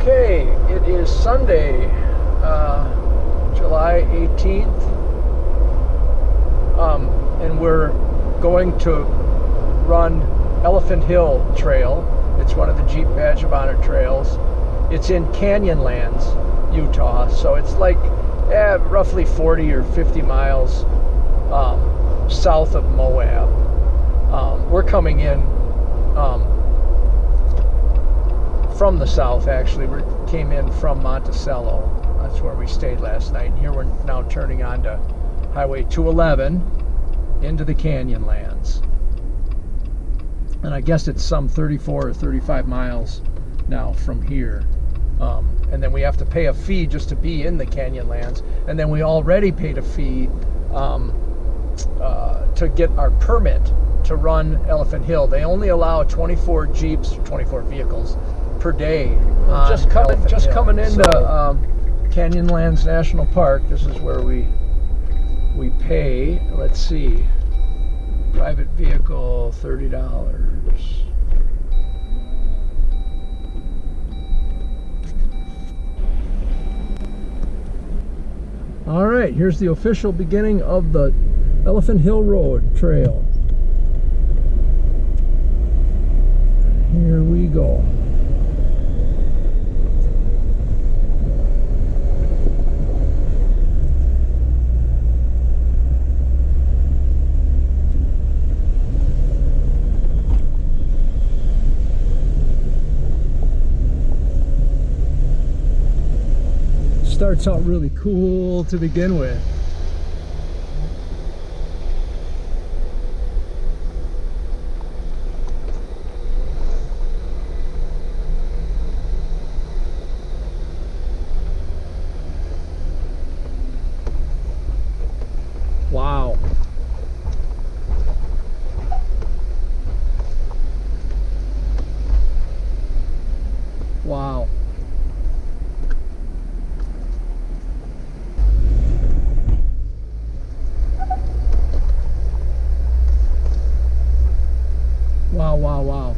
Okay, it is Sunday, July 18th, and we're going to run Elephant Hill Trail. It's one of the Jeep Badge of Honor trails. It's in Canyonlands, Utah, so it's like roughly 40 or 50 miles south of Moab. We're coming in from the south, actually. We came in from Monticello. That's where we stayed last night. And here we're now turning onto Highway 211 into the Canyonlands. And I guess it's some 34 or 35 miles now from here. And then we have to pay a fee just to be in the Canyonlands. And then we already paid a fee to get our permit to run Elephant Hill. They only allow 24 Jeeps, 24 vehicles per day. Just coming into Canyonlands National Park. This is where we pay. Let's see, private vehicle $30. All right, here's the official beginning of the Elephant Hill Road Trail. Here we go. Starts out really cool to begin with. Wow. Wow. Wow, wow, wow.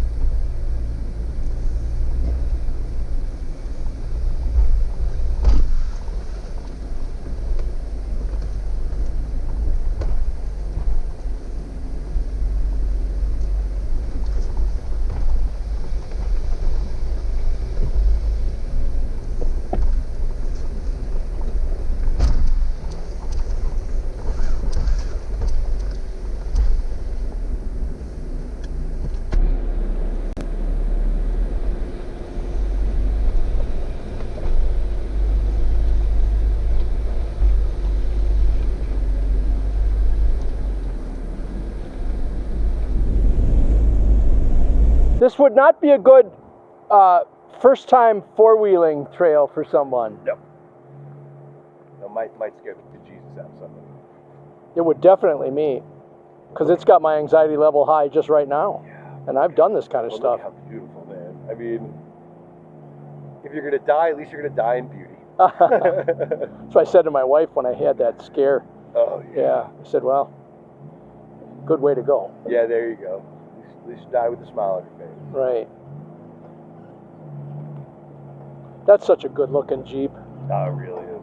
This would not be a good first-time four-wheeling trail for someone. No. No, might scare the Jesus out of somebody. It would definitely me, because it's got my anxiety level high just right now. Yeah. And I've done this kind of stuff. Look how beautiful, man. I mean, if you're going to die, at least you're going to die in beauty. That's what I said to my wife when I had that scare. Oh, yeah. Yeah. I said, well, good way to go. Yeah, there you go. At least you die with a smile on your face. Right. That's such a good-looking Jeep. Oh, it really is.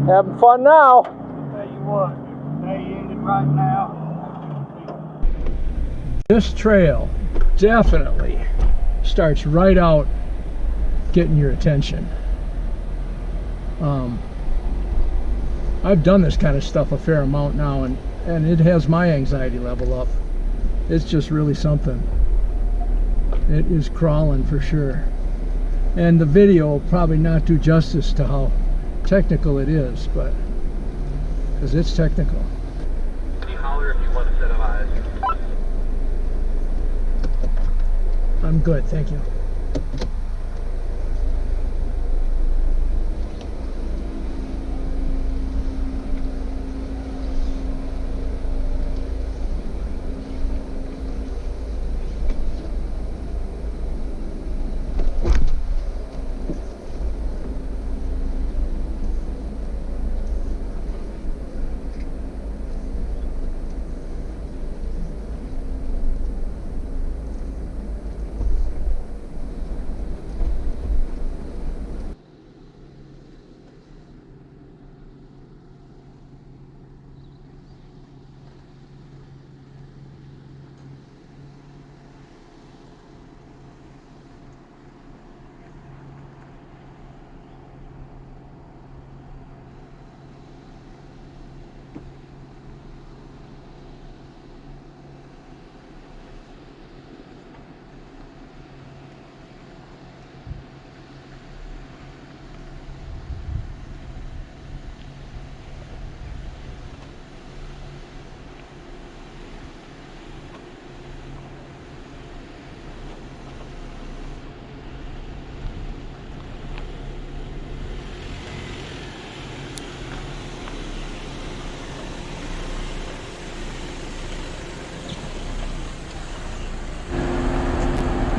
Having fun now. Tell you what, they ended right now. This trail definitely starts right out getting your attention. I've done this kind of stuff a fair amount now, and it has my anxiety level up. It's just really something. It is crawling for sure. And the video will probably not do justice to how technical it is, but because it's technical. Can you holler if you want a set of eyes? I'm good, thank you.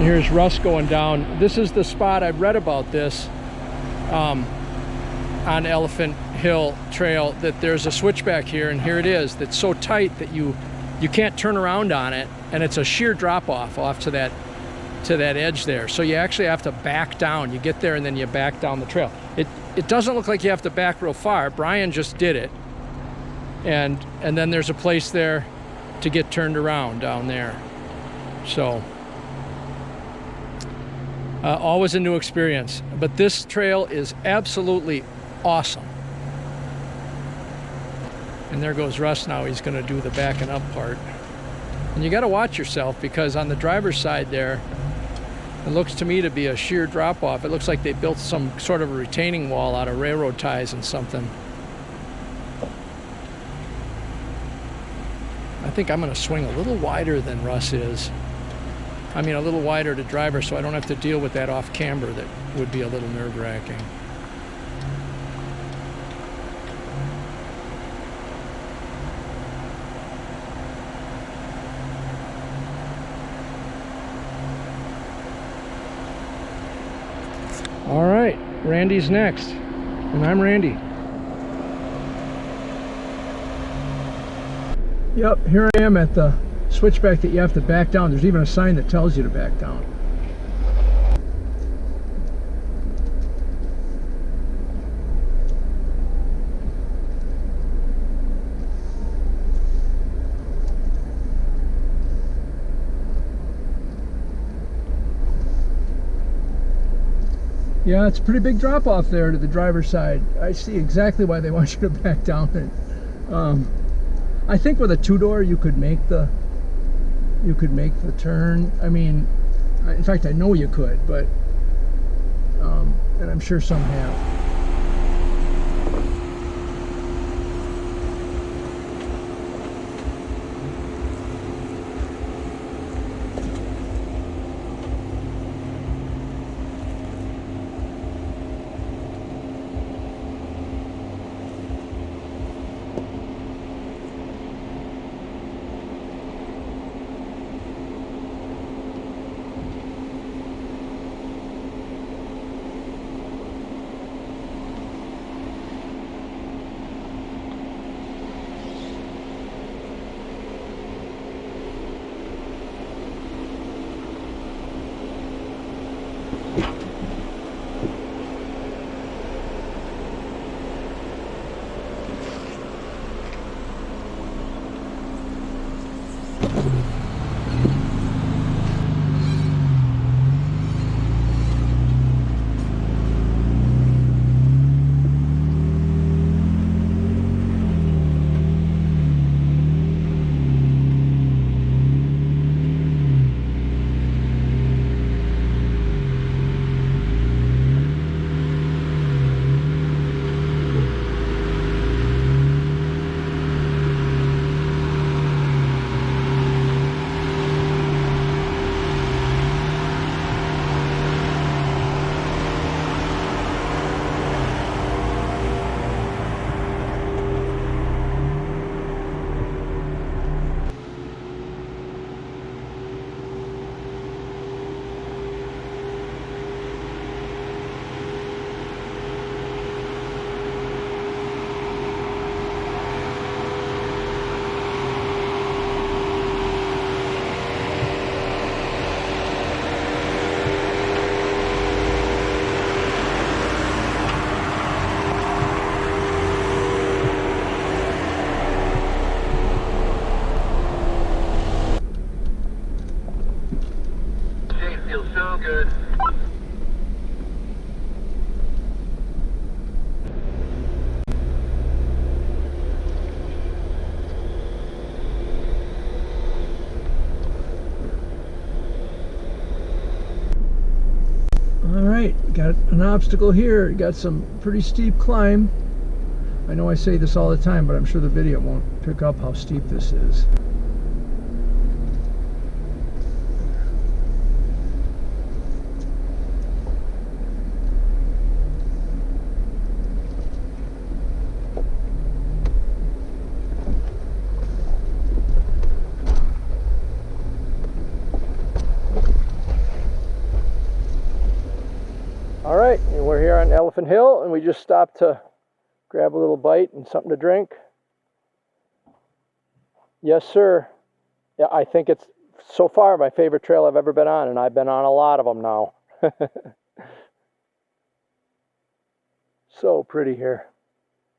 Here's Russ going down. This is the spot, I've read about this on Elephant Hill Trail, that there's a switchback here, and here it is, that's so tight that you can't turn around on it, and it's a sheer drop off to that edge there. So you actually have to back down. You get there and then you back down the trail. It doesn't look like you have to back real far. Brian just did it. And then there's a place there to get turned around down there. So always a new experience. But this trail is absolutely awesome. And there goes Russ now. He's going to do the backing up part. And you got to watch yourself, because on the driver's side there, it looks to me to be a sheer drop off. It looks like they built some sort of a retaining wall out of railroad ties and something. I think I'm going to swing a little wider than Russ is. I mean, a little wider to driver, so I don't have to deal with that off camber that would be a little nerve-wracking. All right, Randy's next, and I'm Randy. Yep, here I am at the switchback that you have to back down. There's even a sign that tells you to back down. Yeah, it's a pretty big drop off there to the driver's side. I see exactly why they want you to back down. And I think with a two-door you could make the turn. I mean, in fact, I know you could, but and I'm sure some have. Got an obstacle here. Got some pretty steep climb. I know I say this all the time, but I'm sure the video won't pick up how steep this is. Elephant Hill, and we just stopped to grab a little bite and something to drink. Yes, sir. Yeah, I think it's so far my favorite trail I've ever been on, and I've been on a lot of them now. So pretty here.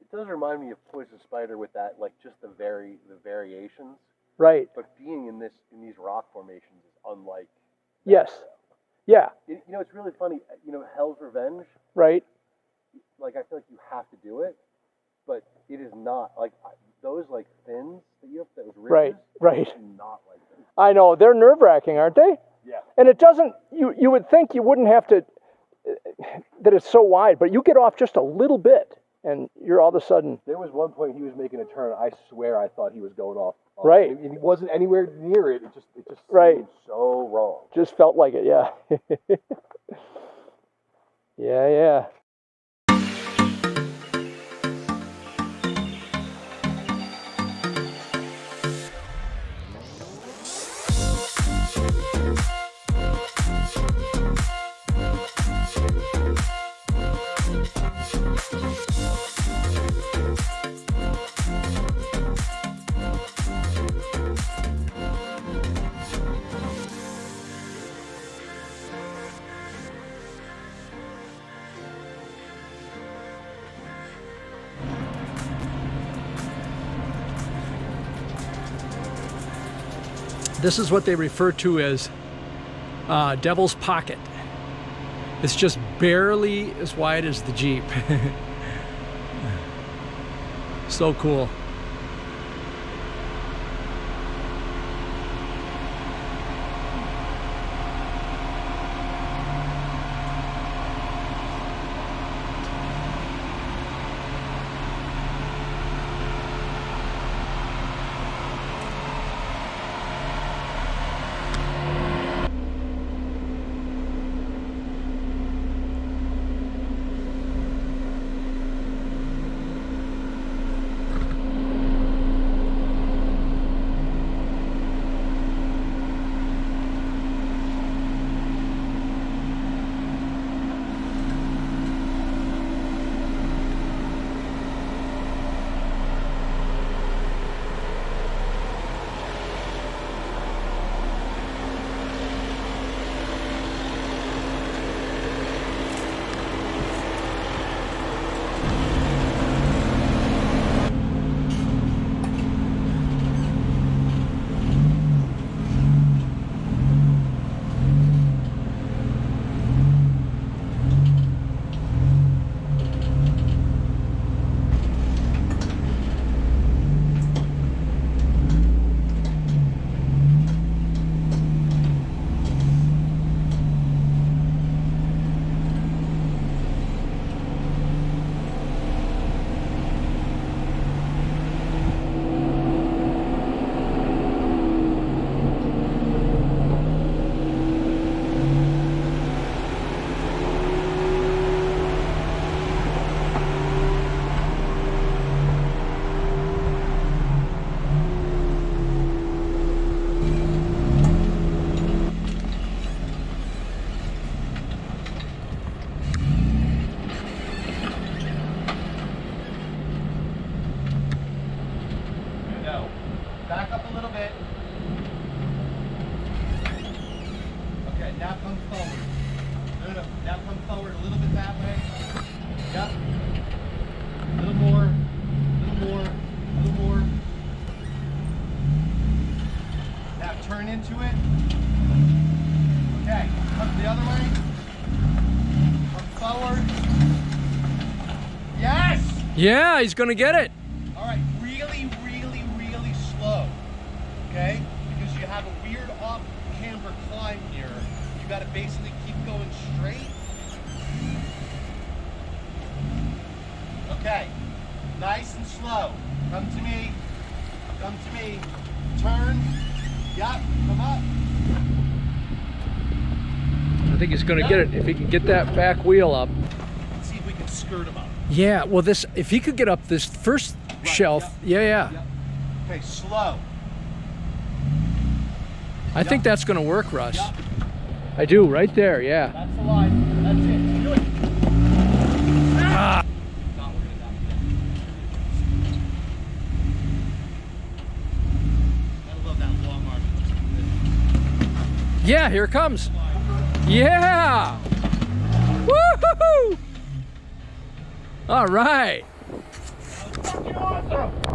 It does remind me of Poison Spider with that, like just the variations. Right. But being in these rock formations is unlike. Yes. Yeah. You know, it's really funny. You know, Hell's Revenge. Right. Like, I feel like you have to do it, but it is not like those like fins that you have. Those ridges. Right. Right. Not like them. I know, they're nerve-wracking, aren't they? Yeah. And it doesn't. You would think you wouldn't have to. That it's so wide, but you get off just a little bit, and you're all of a sudden. There was one point he was making a turn. I swear I thought he was going off. Right. And he wasn't anywhere near it. It just Right. seemed so wrong. Just felt like it, yeah. Yeah. This is what they refer to as Devil's Pocket. It's just barely as wide as the Jeep. So cool. Back up a little bit. Okay, now come forward. No. Now come forward a little bit that way. Yep. A little more. Now turn into it. Okay, come the other way. Come forward. Yes! Yeah, he's gonna get it. All right, really slow, okay? Because you have a weird off-camber climb here. You got to basically keep going straight. Okay, nice and slow. Come to me. Turn. Yep, come up. I think he's gonna get it if he can get that back wheel up. Let's see if we can skirt him up. Yeah, well, if he could get up this first shelf, yeah. Yep. Okay, slow. I think that's gonna work, Russ. Yep. I do, right there, yeah. That's the line. That's it. Do it. Yeah, here it comes. Yeah! Woo-hoo-hoo! All right. Fucking awesome.